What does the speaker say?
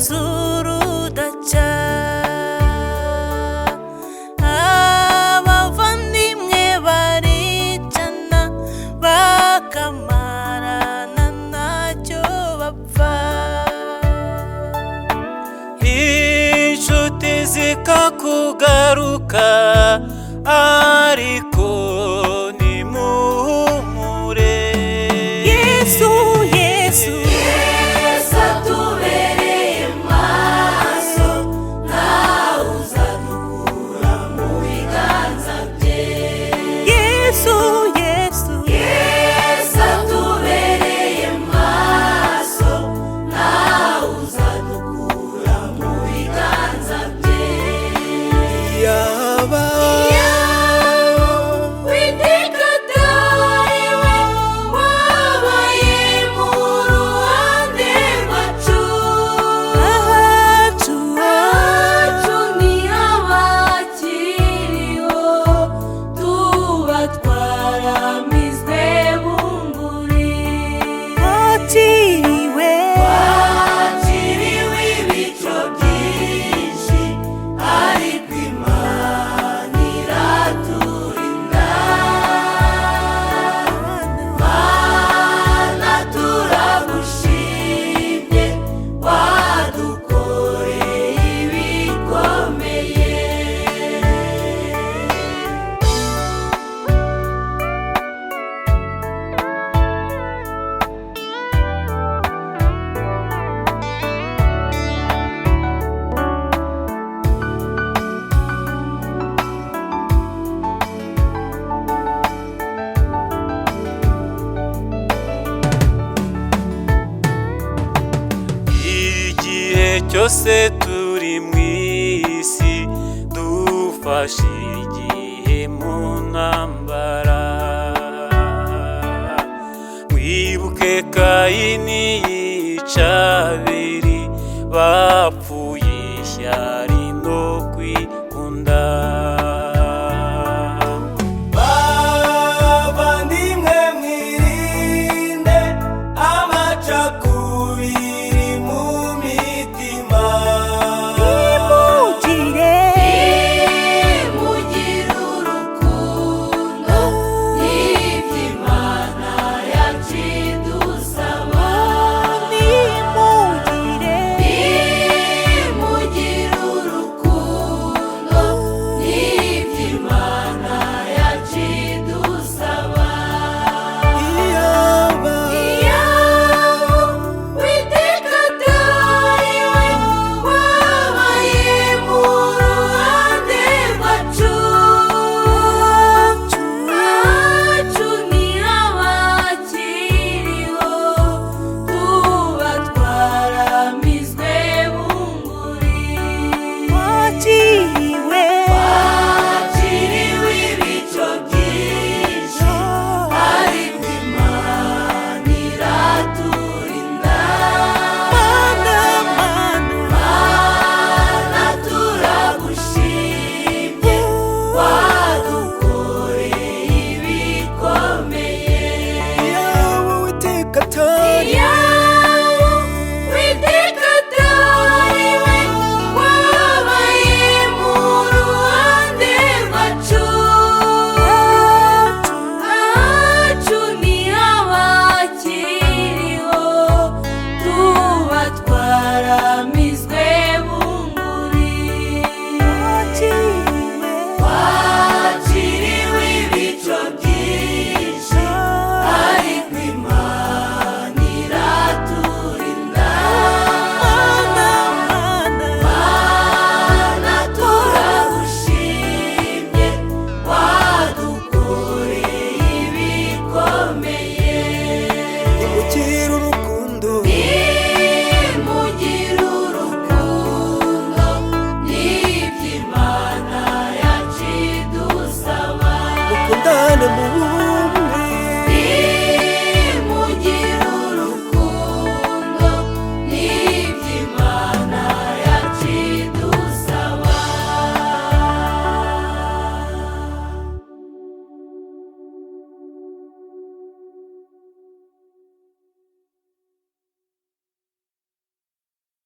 z'urudaca, abavandimwe baricana bakamarana ntacyo bapfa, inshuti zikakugaruka ariko nimuhumure. Yesu Yesu Yesu atubereye maso, ntawe uzadukura mu biganza bye. Yesu Yesu Yesu atubereye maso, ntawe uzadukura mu biganza bye. yaba Uwiteka atariwe wabaye mu ruhande rwacu, ahacu abacu ntiyabakiriho, tuba twaramizwe bunguri, wakiriwe twakiriwe ibico byinshi, ariko Imana iraturinda. Mana turagushimye, wadukoreye ibikomeye. igihe cyose turi mu isi dufashe igihe mu ntambara, mwibuke Kayini yica Abeli, bapfuye ishyari no kwikunda. Bavandimwe mwirinde amacakubiri mu mitima, Nimugire urukundo, n'iby'Imana yacu idusaba. Nimugire urukundo, n'iby'Imana yacu idusaba. Uwiteka atariwe wabaye mu ruhande rwacu, abacu ntiyabakiriho, tuba twaramizwe bunguri, wakiriwe twakiriwe ibico byinshi, ariko Imana iraturinda. Mana turagushimye, wadukoreye ibikomeye. Uwiteka atari Uwiteka atariwe wabaye mu ruhande rwacu, abacu ntiyabakiriho, tuba twaramizwe bunguri, twakiriwe ibico byinshi, ariko Imana iraturinda. Mana turagushimye, wadukoreye ibikomeye. nimugire urukundo, Nimugire urukundo, n'iby'Imana yacu idusaba. mukundane mu